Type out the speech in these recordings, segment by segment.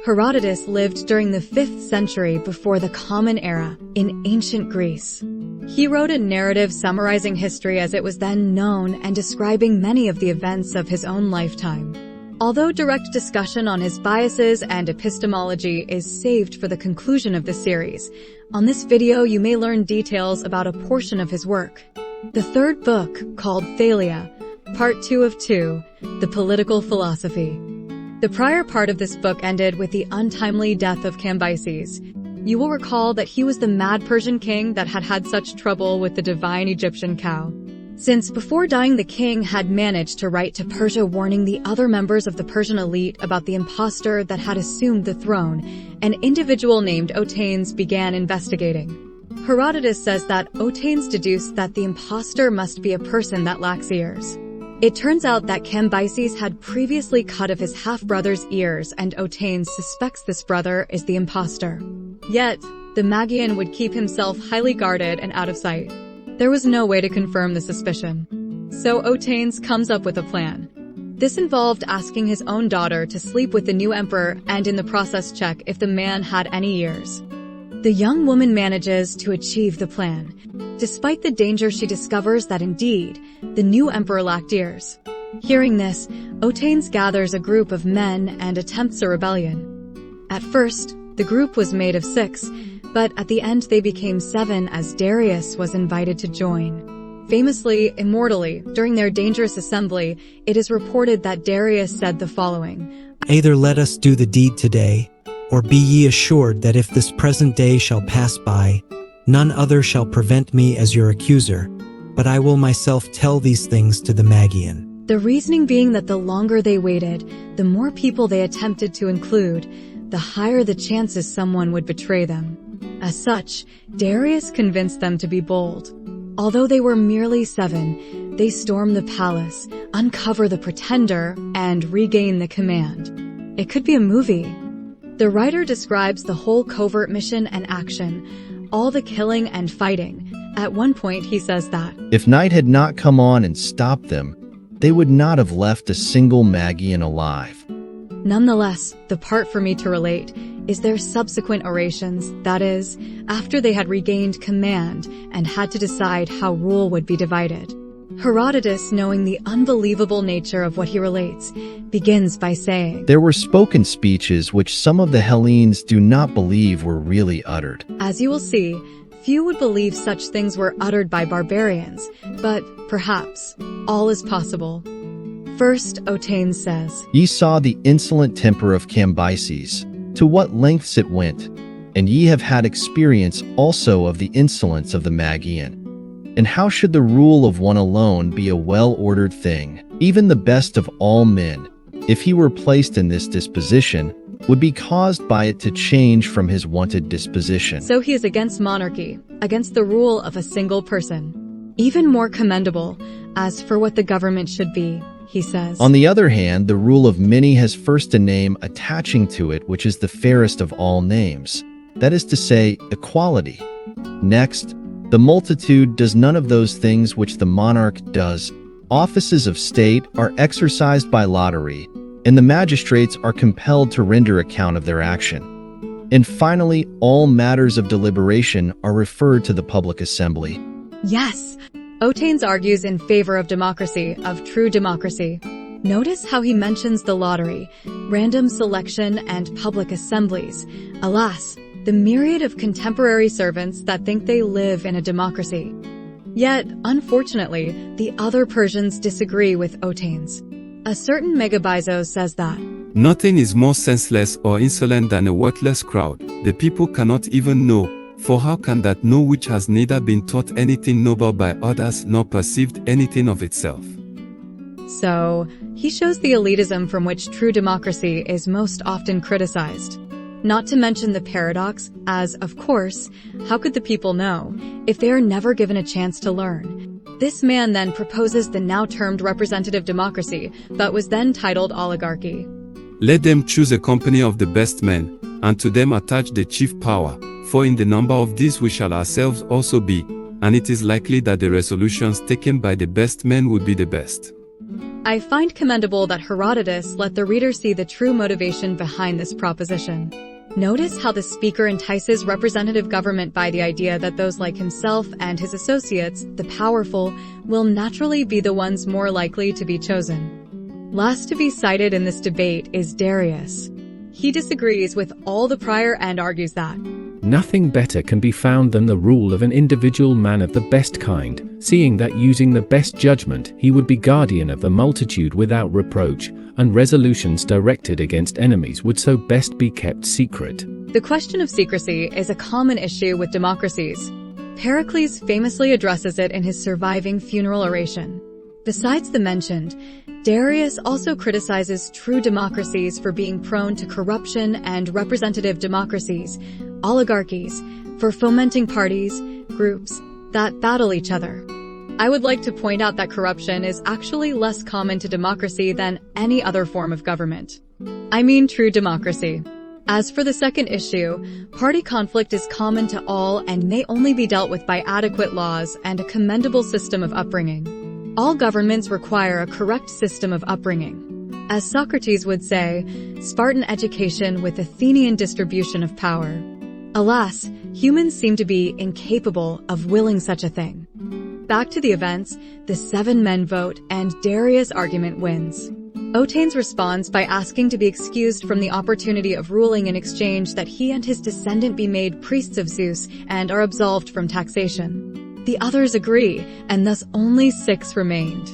Herodotus lived during the 5th century before the Common Era in ancient Greece. He wrote a narrative summarizing history as it was then known and describing many of the events of his own lifetime. Although direct discussion on his biases and epistemology is saved for the conclusion of the series, on this video you may learn details about a portion of his work. The third book, called Thalia, Part 2 of 2, The Political Philosophy. The prior part of this book ended with the untimely death of Cambyses. You will recall that he was the mad Persian king that had had such trouble with the divine Egyptian cow. Since before dying the king had managed to write to Persia warning the other members of the Persian elite about the impostor that had assumed the throne, an individual named Otanes began investigating. Herodotus says that Otanes deduced that the impostor must be a person that lacks ears. It turns out that Cambyses had previously cut off his half-brother's ears, and Otanes suspects this brother is the impostor. Yet, the Magian would keep himself highly guarded and out of sight. There was no way to confirm the suspicion. So Otanes comes up with a plan. This involved asking his own daughter to sleep with the new emperor and in the process check if the man had any ears. The young woman manages to achieve the plan. Despite the danger, she discovers that indeed, the new emperor lacked ears. Hearing this, Otanes gathers a group of men and attempts a rebellion. At first, the group was made of 6, but at the end they became 7 as Darius was invited to join. Famously, immortally, during their dangerous assembly, it is reported that Darius said the following: "Either let us do the deed today, or be ye assured that if this present day shall pass by, none other shall prevent me as your accuser, but I will myself tell these things to the Magian." The reasoning being that the longer they waited, the more people they attempted to include, the higher the chances someone would betray them. As such, Darius convinced them to be bold. Although they were merely 7, they storm the palace, uncover the pretender, and regain the command. It could be a movie. The writer describes the whole covert mission and action, all the killing and fighting. At one point he says that, "If night had not come on and stopped them, they would not have left a single Magian alive." Nonetheless, the part for me to relate is their subsequent orations, that is, after they had regained command and had to decide how rule would be divided. Herodotus, knowing the unbelievable nature of what he relates, begins by saying, "There were spoken speeches which some of the Hellenes do not believe were really uttered." As you will see, few would believe such things were uttered by barbarians, but perhaps all is possible. First, Otanes says, "Ye saw the insolent temper of Cambyses, to what lengths it went, and ye have had experience also of the insolence of the Magian. And how should the rule of one alone be a well-ordered thing? Even the best of all men, if he were placed in this disposition, would be caused by it to change from his wonted disposition." So he is against monarchy, against the rule of a single person. Even more commendable, as for what the government should be, he says. On the other hand, the rule of many has first a name attaching to it which is the fairest of all names, that is to say, equality. Next, the multitude does none of those things which the monarch does. Offices of state are exercised by lottery, and the magistrates are compelled to render account of their action. And finally, all matters of deliberation are referred to the public assembly. Yes! Otanes argues in favor of democracy, of true democracy. Notice how he mentions the lottery, random selection, and public assemblies. Alas, the myriad of contemporary servants that think they live in a democracy. Yet, unfortunately, the other Persians disagree with Otanes. A certain Megabizos says that, "Nothing is more senseless or insolent than a worthless crowd. The people cannot even know, for how can that know which has neither been taught anything noble by others nor perceived anything of itself?" So, he shows the elitism from which true democracy is most often criticized. Not to mention the paradox, as, of course, how could the people know, if they are never given a chance to learn? This man then proposes the now termed representative democracy, but was then titled oligarchy. "Let them choose a company of the best men, and to them attach the chief power, for in the number of these we shall ourselves also be, and it is likely that the resolutions taken by the best men would be the best." I find commendable that Herodotus let the reader see the true motivation behind this proposition. Notice how the speaker entices representative government by the idea that those like himself and his associates, the powerful, will naturally be the ones more likely to be chosen. Last to be cited in this debate is Darius. He disagrees with all the prior and argues that nothing better can be found than the rule of an individual man of the best kind, seeing that using the best judgment he would be guardian of the multitude without reproach, and resolutions directed against enemies would so best be kept secret. the question of secrecy is a common issue with democracies. Pericles famously addresses it in his surviving funeral oration. Besides the mentioned, Darius also criticizes true democracies for being prone to corruption and representative democracies, oligarchies, for fomenting parties, groups that battle each other. I would like to point out that corruption is actually less common to democracy than any other form of government. I mean true democracy. As for the second issue, party conflict is common to all and may only be dealt with by adequate laws and a commendable system of upbringing. All governments require a correct system of upbringing. As Socrates would say, Spartan education with Athenian distribution of power. Alas, humans seem to be incapable of willing such a thing. Back to the events, the 7 men vote and Darius' argument wins. Otanes responds by asking to be excused from the opportunity of ruling in exchange that he and his descendant be made priests of Zeus and are absolved from taxation. The others agree, and thus only 6 remained.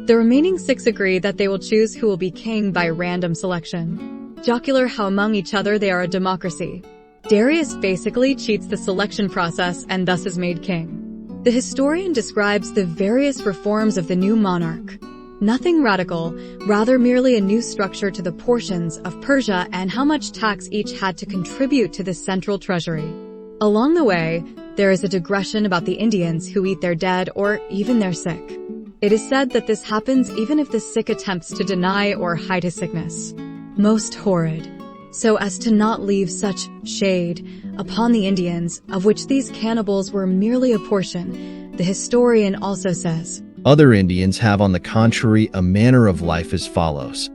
The remaining 6 agree that they will choose who will be king by random selection. Jocular how among each other they are a democracy. Darius basically cheats the selection process and thus is made king. The historian describes the various reforms of the new monarch. Nothing radical, rather merely a new structure to the portions of Persia and how much tax each had to contribute to the central treasury. Along the way, there is a digression about the Indians who eat their dead or even their sick. It is said that this happens even if the sick attempts to deny or hide his sickness. Most horrid. So as to not leave such shade upon the Indians, of which these cannibals were merely a portion, the historian also says, Other Indians have, on the contrary, a manner of life as follows.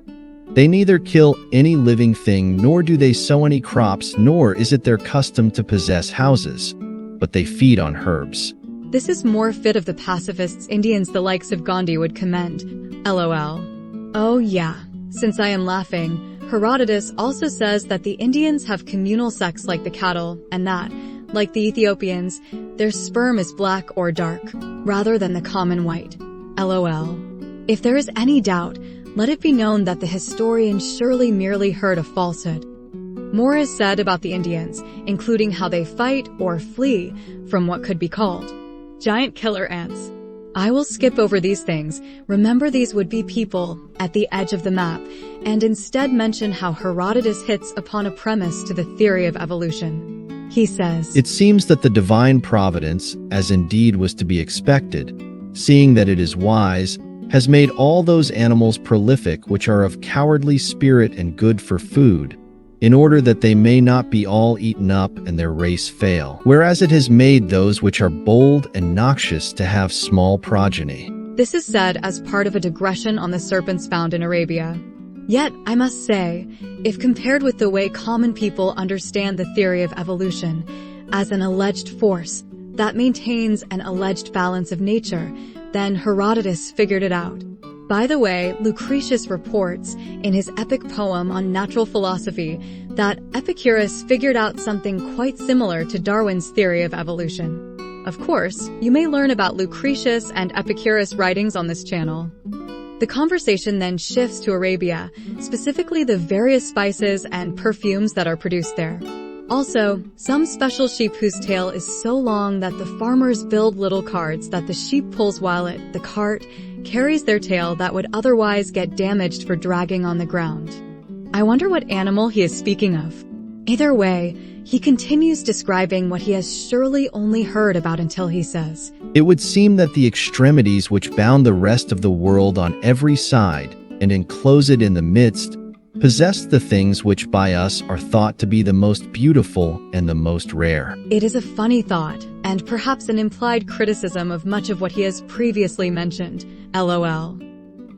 They neither kill any living thing, nor do they sow any crops, nor is it their custom to possess houses, but they feed on herbs. This is more fit of the pacifists Indians the likes of Gandhi would commend. LOL. Oh yeah, since I am laughing, Herodotus also says that the Indians have communal sex like the cattle, and that, like the Ethiopians, their sperm is black or dark, rather than the common white. LOL. If there is any doubt, let it be known that the historian surely merely heard a falsehood. More is said about the Indians, including how they fight or flee from what could be called giant killer ants. I will skip over these things, remember these would be people at the edge of the map, and instead mention how Herodotus hits upon a premise to the theory of evolution. He says, It seems that the divine providence, as indeed was to be expected, seeing that it is wise, has made all those animals prolific which are of cowardly spirit and good for food, in order that they may not be all eaten up and their race fail, whereas it has made those which are bold and noxious to have small progeny. This is said as part of a digression on the serpents found in Arabia. Yet, I must say, if compared with the way common people understand the theory of evolution as an alleged force that maintains an alleged balance of nature, then Herodotus figured it out. By the way, Lucretius reports in his epic poem on natural philosophy that Epicurus figured out something quite similar to Darwin's theory of evolution. Of course, you may learn about Lucretius and Epicurus writings on this channel. The conversation then shifts to Arabia, specifically the various spices and perfumes that are produced there. Also, some special sheep whose tail is so long that the farmers build little carts that the sheep pulls while the cart carries their tail that would otherwise get damaged for dragging on the ground. I wonder what animal he is speaking of. Either way, he continues describing what he has surely only heard about until he says, It would seem that the extremities which bound the rest of the world on every side and enclose it in the midst possess the things which by us are thought to be the most beautiful and the most rare. It is a funny thought, and perhaps an implied criticism of much of what he has previously mentioned. LOL.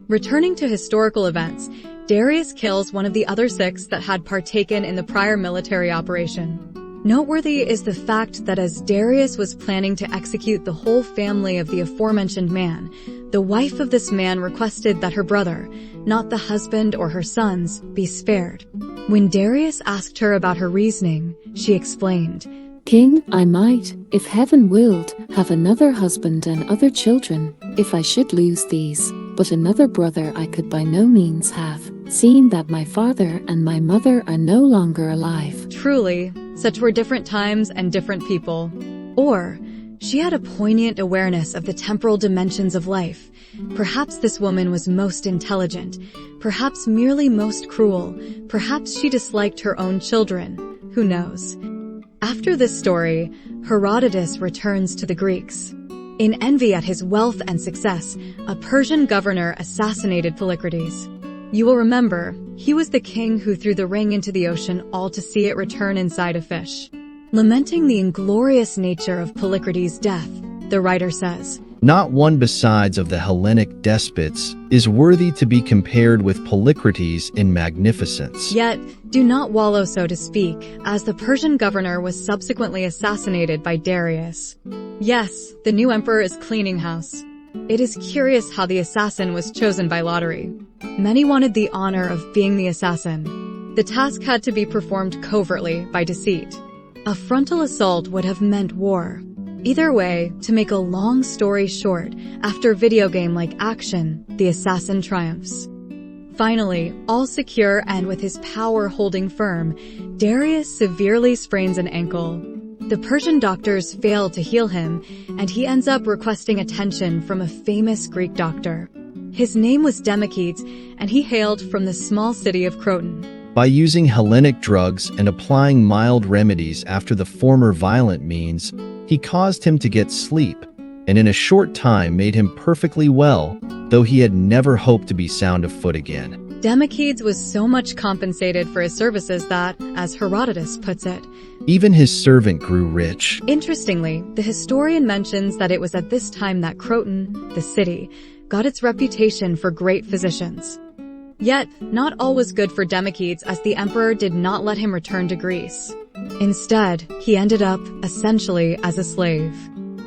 Returning to historical events, Darius kills one of the other 6 that had partaken in the prior military operation. Noteworthy is the fact that as Darius was planning to execute the whole family of the aforementioned man, the wife of this man requested that her brother, not the husband or her sons, be spared. When Darius asked her about her reasoning, she explained, "King, I might, if heaven willed, have another husband and other children, if I should lose these, but another brother I could by no means have, seeing that my father and my mother are no longer alive." Truly, such were different times and different people. Or, she had a poignant awareness of the temporal dimensions of life. Perhaps this woman was most intelligent, perhaps merely most cruel, perhaps she disliked her own children, who knows. After this story, Herodotus returns to the Greeks. In envy at his wealth and success, a Persian governor assassinated Polycrates. You will remember, he was the king who threw the ring into the ocean all to see it return inside a fish. Lamenting the inglorious nature of Polycrates' death, the writer says, "Not one besides of the Hellenic despots is worthy to be compared with Polycrates in magnificence." Yet, do not wallow so to speak, as the Persian governor was subsequently assassinated by Darius. Yes, the new emperor is cleaning house. It is curious how the assassin was chosen by lottery. Many wanted the honor of being the assassin. The task had to be performed covertly by deceit. A frontal assault would have meant war. Either way, to make a long story short, after video game-like action, the assassin triumphs. Finally, all secure and with his power holding firm, Darius severely sprains an ankle. The Persian doctors fail to heal him, and he ends up requesting attention from a famous Greek doctor. His name was Demokidès, and he hailed from the small city of Croton. By using Hellenic drugs and applying mild remedies after the former violent means, he caused him to get sleep, and in a short time made him perfectly well, though he had never hoped to be sound of foot again. Demokidès was so much compensated for his services that, as Herodotus puts it, even his servant grew rich. Interestingly, the historian mentions that it was at this time that Croton, the city, got its reputation for great physicians. Yet, not all was good for Demokidès, as the emperor did not let him return to Greece. Instead, he ended up, essentially, as a slave.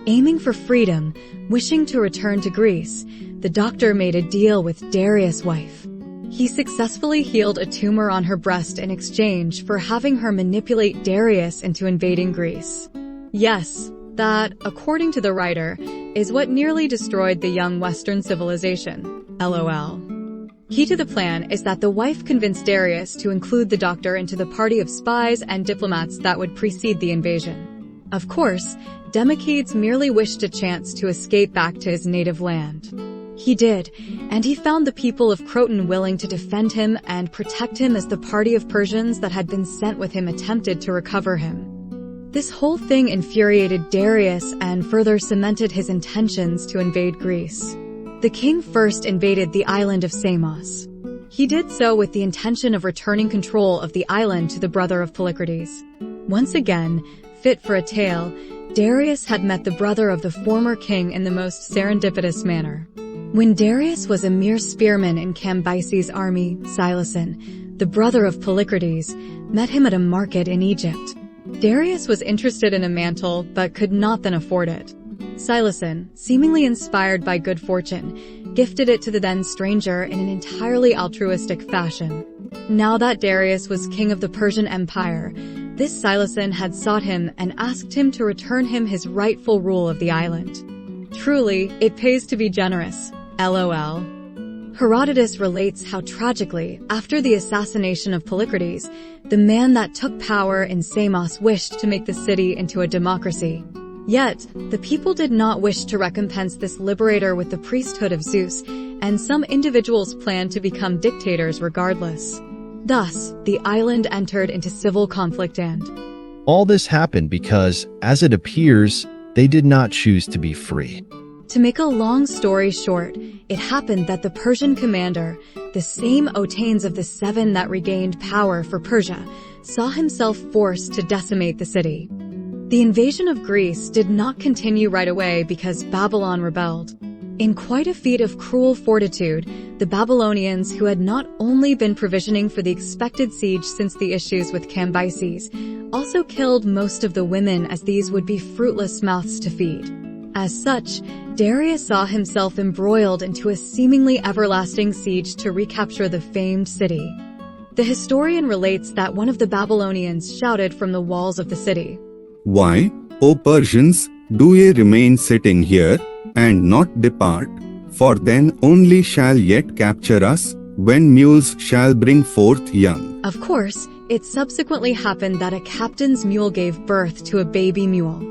Aiming for freedom, wishing to return to Greece, the doctor made a deal with Darius' wife. He successfully healed a tumor on her breast in exchange for having her manipulate Darius into invading Greece. Yes, that, according to the writer, is what nearly destroyed the young Western civilization. LOL. Key to the plan is that the wife convinced Darius to include the doctor into the party of spies and diplomats that would precede the invasion. Of course, Demokidès merely wished a chance to escape back to his native land. He did, and he found the people of Croton willing to defend him and protect him as the party of Persians that had been sent with him attempted to recover him. This whole thing infuriated Darius and further cemented his intentions to invade Greece. The king first invaded the island of Samos. He did so with the intention of returning control of the island to the brother of Polycrates. Once again, fit for a tale, Darius had met the brother of the former king in the most serendipitous manner. When Darius was a mere spearman in Cambyses' army, Silason, the brother of Polycrates, met him at a market in Egypt. Darius was interested in a mantle, but could not then afford it. Silason, seemingly inspired by good fortune, gifted it to the then stranger in an entirely altruistic fashion. Now that Darius was king of the Persian Empire, this Silason had sought him and asked him to return him his rightful rule of the island. Truly, it pays to be generous. LOL. Herodotus relates how tragically, after the assassination of Polycrates, the man that took power in Samos wished to make the city into a democracy. Yet, the people did not wish to recompense this liberator with the priesthood of Zeus, and some individuals planned to become dictators regardless. Thus, the island entered into civil conflict and all this happened because, as it appears, they did not choose to be free. To make a long story short, it happened that the Persian commander, the same Otanes of the seven that regained power for Persia, saw himself forced to decimate the city. The invasion of Greece did not continue right away because Babylon rebelled. In quite a feat of cruel fortitude, the Babylonians, who had not only been provisioning for the expected siege since the issues with Cambyses, also killed most of the women, as these would be fruitless mouths to feed. As such, Darius saw himself embroiled into a seemingly everlasting siege to recapture the famed city. The historian relates that one of the Babylonians shouted from the walls of the city, "Why, O Persians, do ye remain sitting here, and not depart? For then only shall yet capture us, when mules shall bring forth young." Of course, it subsequently happened that a captain's mule gave birth to a baby mule.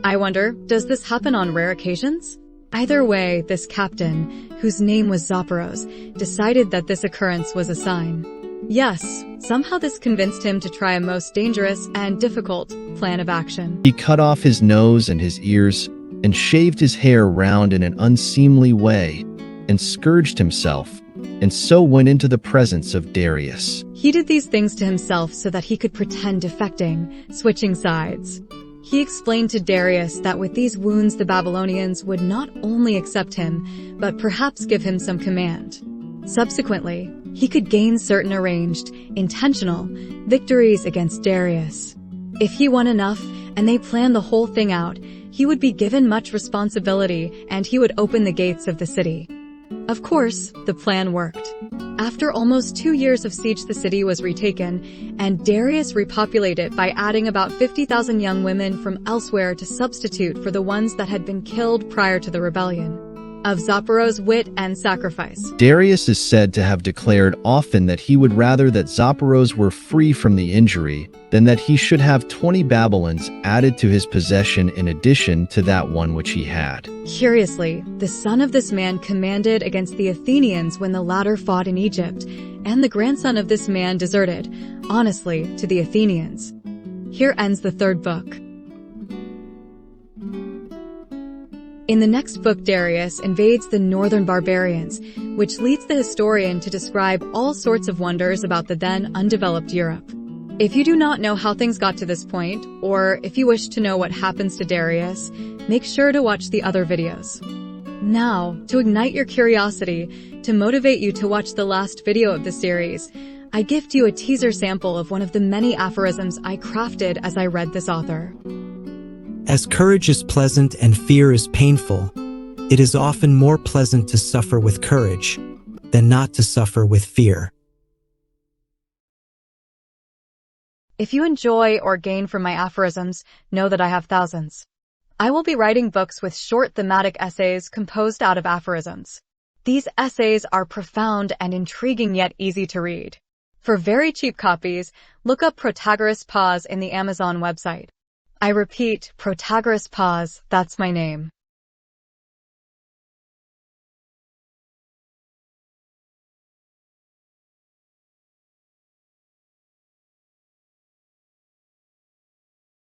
I wonder, does this happen on rare occasions? Either way, this captain, whose name was Zopyros, decided that this occurrence was a sign. Yes, somehow this convinced him to try a most dangerous and difficult plan of action. He cut off his nose and his ears, and shaved his hair round in an unseemly way, and scourged himself, and so went into the presence of Darius. He did these things to himself so that he could pretend defecting, switching sides. He explained to Darius that with these wounds the Babylonians would not only accept him, but perhaps give him some command. Subsequently, he could gain certain arranged, intentional, victories against Darius. If he won enough, and they planned the whole thing out, he would be given much responsibility and he would open the gates of the city. Of course, the plan worked. After almost 2 years of siege, the city was retaken, and Darius repopulated it by adding about 50,000 young women from elsewhere to substitute for the ones that had been killed prior to the rebellion. Of Zopyros' wit and sacrifice. Darius is said to have declared often that he would rather that Zopyros were free from the injury than that he should have 20 Babylons added to his possession in addition to that one which he had. Curiously, the son of this man commanded against the Athenians when the latter fought in Egypt, and the grandson of this man deserted, honestly, to the Athenians. Here ends the third book. In the next book, Darius invades the northern barbarians, which leads the historian to describe all sorts of wonders about the then undeveloped Europe. If you do not know how things got to this point, or if you wish to know what happens to Darius, make sure to watch the other videos. Now, to ignite your curiosity, to motivate you to watch the last video of the series, I gift you a teaser sample of one of the many aphorisms I crafted as I read this author. As courage is pleasant and fear is painful, it is often more pleasant to suffer with courage than not to suffer with fear. If you enjoy or gain from my aphorisms, know that I have thousands. I will be writing books with short thematic essays composed out of aphorisms. These essays are profound and intriguing yet easy to read. For very cheap copies, look up Protagoras Pause in the Amazon website. I repeat, Protagoras Pause, that's my name.